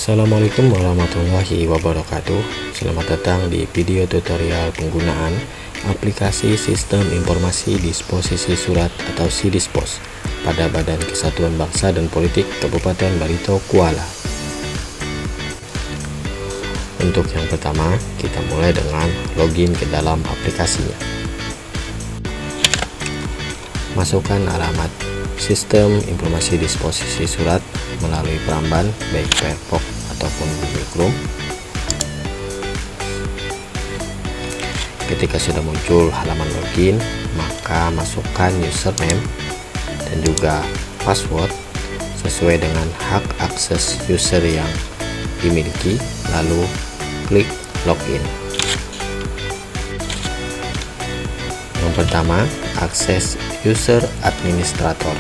Assalamualaikum warahmatullahi wabarakatuh. Selamat datang di video tutorial penggunaan aplikasi Sistem Informasi Disposisi Surat atau SIDISPOS pada Badan Kesatuan Bangsa dan Politik Kabupaten Barito Kuala. Untuk yang pertama, kita mulai dengan login ke dalam aplikasinya. Masukkan alamat Sistem Informasi Disposisi Surat melalui peramban baik Firefox ataupun Google Chrome. Ketika sudah muncul halaman login, maka masukkan username dan juga password sesuai dengan hak akses user yang dimiliki, lalu klik login. Yang pertama, akses user administrator.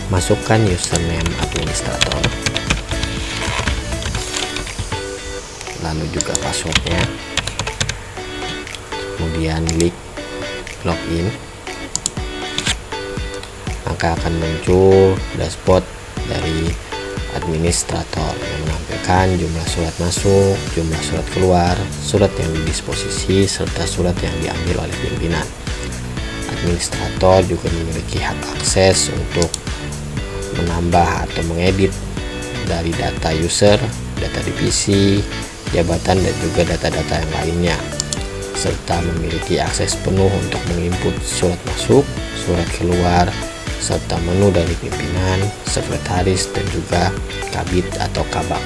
Masukkan username administrator, lalu juga passwordnya, kemudian klik login. Maka akan muncul dashboard dari administrator yang menampilkan jumlah surat masuk, jumlah surat keluar, surat yang didisposisi, serta surat yang diambil oleh pimpinan. Administrator juga memiliki hak akses untuk menambah atau mengedit dari data user, data divisi, jabatan, dan juga data-data yang lainnya, serta memiliki akses penuh untuk menginput surat masuk, surat keluar, serta menu dari pimpinan, sekretaris, dan juga kabid atau kabak.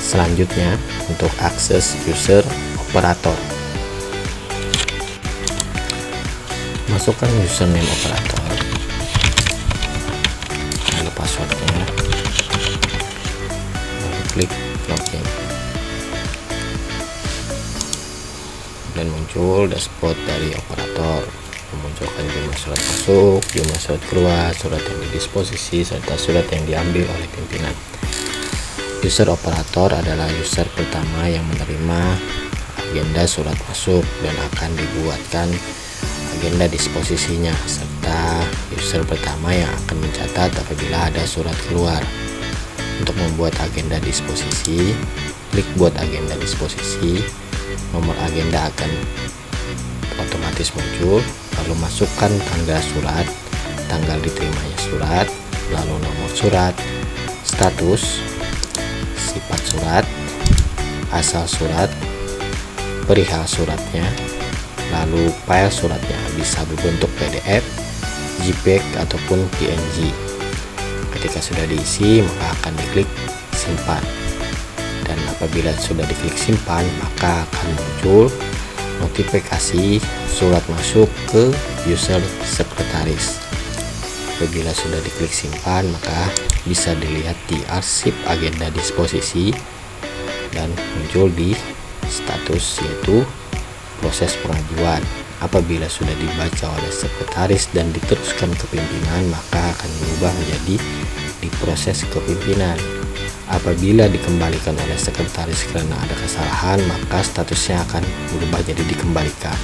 Selanjutnya, untuk akses user operator, masukkan username operator, lalu passwordnya, lalu klik login, dan muncul dashboard dari operator, memunculkan jumlah surat masuk, jumlah surat keluar, surat yang didisposisi, serta surat yang diambil oleh pimpinan. User operator adalah user pertama yang menerima agenda surat masuk dan akan dibuatkan agenda disposisinya, serta user pertama yang akan mencatat apabila ada surat keluar. Untuk membuat agenda disposisi, klik buat agenda disposisi. Nomor agenda akan otomatis muncul, lalu masukkan tanggal surat, tanggal diterimanya surat, lalu nomor surat, status, sifat surat, asal surat, perihal suratnya, lalu file suratnya bisa berbentuk PDF, JPEG ataupun PNG. Ketika sudah diisi, maka akan diklik simpan, dan apabila sudah diklik simpan, maka akan muncul notifikasi surat masuk ke user sekretaris. Apabila sudah diklik simpan, maka bisa dilihat di arsip agenda disposisi dan muncul di status, yaitu proses pengajuan. Apabila sudah dibaca oleh sekretaris dan diteruskan ke pimpinan, maka akan berubah menjadi diproses ke pimpinan. Apabila dikembalikan oleh sekretaris karena ada kesalahan, maka statusnya akan berubah jadi dikembalikan.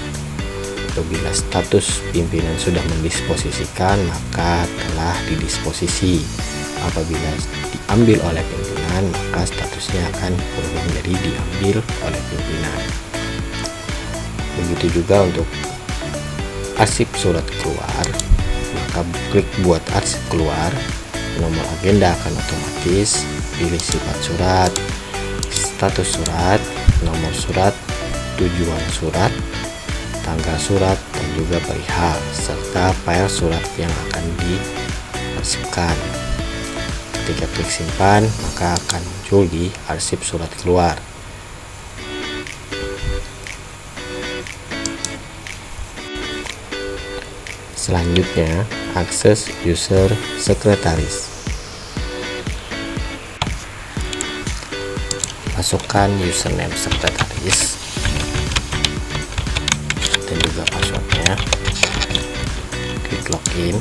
Apabila status pimpinan sudah mendisposisikan, maka telah didisposisi. Apabila diambil oleh pimpinan, maka statusnya akan berubah menjadi diambil oleh pimpinan. Begitu juga untuk arsip surat keluar, maka klik buat arsip keluar. Nomor agenda akan otomatis, pilih sifat surat, status surat, nomor surat, tujuan surat, tanggal surat, dan juga perihal, serta file surat yang akan diarsipkan. Ketika klik simpan, maka akan muncul di arsip surat keluar. Selanjutnya, akses user sekretaris. Masukkan username sekretaris dan juga passwordnya, klik login,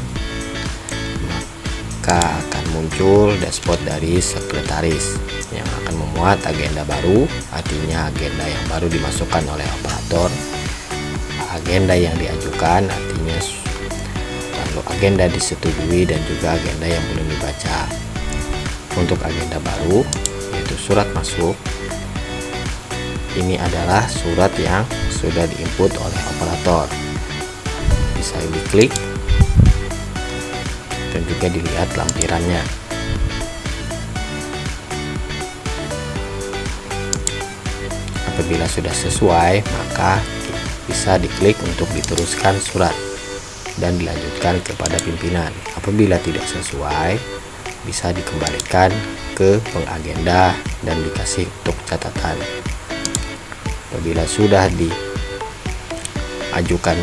maka akan muncul dashboard dari sekretaris yang akan memuat agenda baru, artinya agenda yang baru dimasukkan oleh operator, agenda yang diajukan, artinya untuk agenda disetujui dan juga agenda yang belum dibaca. Untuk agenda baru yaitu surat masuk, ini adalah surat yang sudah diinput oleh operator. Bisa diklik dan juga dilihat lampirannya. Apabila sudah sesuai, maka bisa diklik untuk diteruskan surat dan dilanjutkan kepada pimpinan. Apabila tidak sesuai, bisa dikembalikan ke pengagenda dan dikasih untuk catatan. Apabila sudah diajukan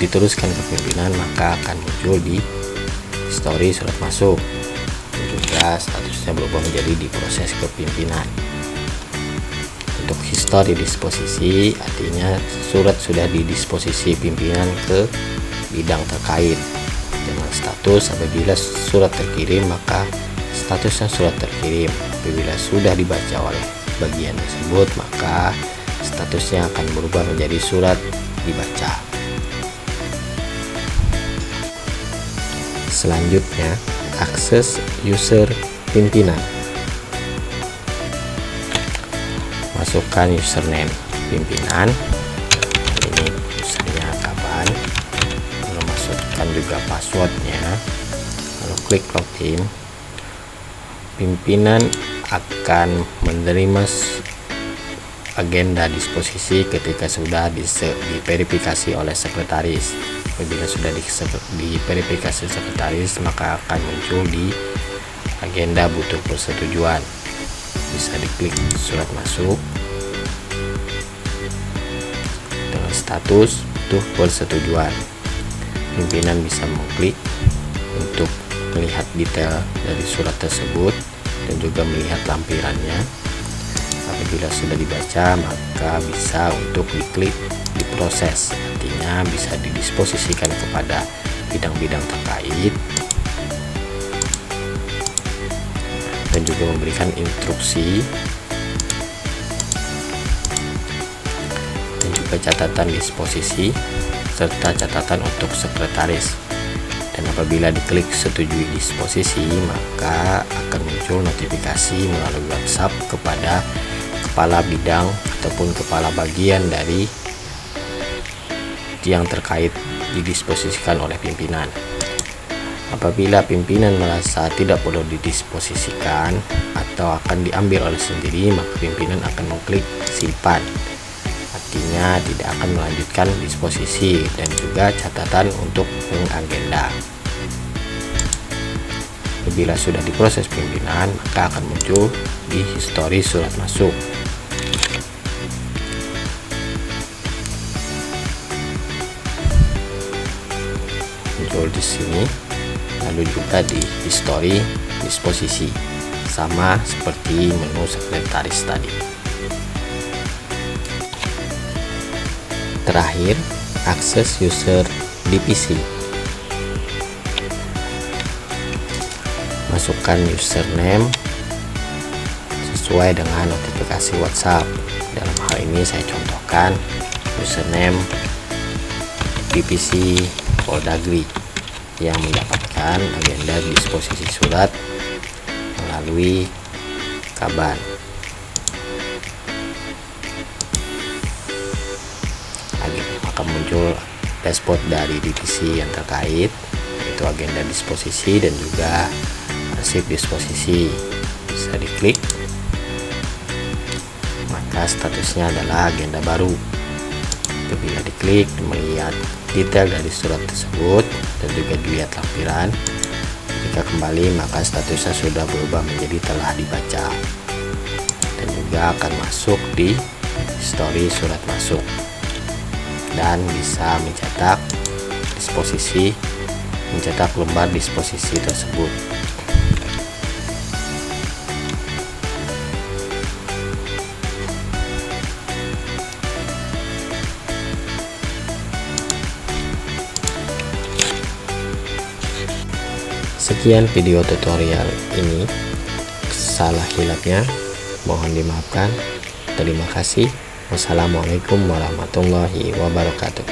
diteruskan ke pimpinan, maka akan muncul di histori surat masuk dan juga statusnya berubah menjadi diproses ke pimpinan. Untuk histori disposisi artinya surat sudah didisposisi pimpinan ke bidang terkait. Dengan status, apabila surat terkirim maka statusnya surat terkirim. Apabila sudah dibaca oleh bagian tersebut maka statusnya akan berubah menjadi surat dibaca. Selanjutnya, akses user pimpinan. Masukkan username pimpinan. Ini usernya kapan. Lalu masukkan juga passwordnya. Lalu klik login. Pimpinan akan menerima agenda disposisi ketika sudah diverifikasi oleh sekretaris. Apabila sudah diverifikasi sekretaris, maka akan muncul di agenda butuh persetujuan. Bisa diklik surat masuk dengan status butuh persetujuan. Pimpinan bisa mengklik untuk melihat detail dari surat tersebut dan juga melihat lampirannya. Apabila sudah dibaca, maka bisa untuk diklik diproses, artinya bisa didisposisikan kepada bidang-bidang terkait dan juga memberikan instruksi dan juga catatan disposisi serta catatan untuk sekretaris. Dan apabila diklik setujui disposisi, maka akan muncul notifikasi melalui WhatsApp kepada kepala bidang ataupun kepala bagian dari yang terkait didisposisikan oleh pimpinan. Apabila pimpinan merasa tidak perlu didisposisikan atau akan diambil oleh sendiri, maka pimpinan akan mengklik simpan. Artinya tidak akan melanjutkan disposisi dan juga catatan untuk pengagenda. Apabila sudah diproses pimpinan, maka akan muncul di histori surat masuk. Muncul di sini, lalu juga di histori disposisi, sama seperti menu sekretaris tadi. Terakhir, akses user di PC. Masukkan username sesuai dengan notifikasi WhatsApp. Dalam hal ini saya contohkan username divisi Poldagri yang mendapatkan agenda disposisi surat melalui Kaban. Maka muncul dashboard dari divisi yang terkait, yaitu agenda disposisi dan juga arsip disposisi. Bisa diklik, maka statusnya adalah agenda baru. Apabila diklik, melihat detail dari surat tersebut dan juga dilihat lampiran. Ketika kembali, maka statusnya sudah berubah menjadi telah dibaca dan juga akan masuk di histori surat masuk dan bisa mencetak disposisi, mencetak lembar disposisi tersebut. Sekian video tutorial ini, salah hilapnya mohon dimaafkan. Terima kasih. Wassalamualaikum warahmatullahi wabarakatuh.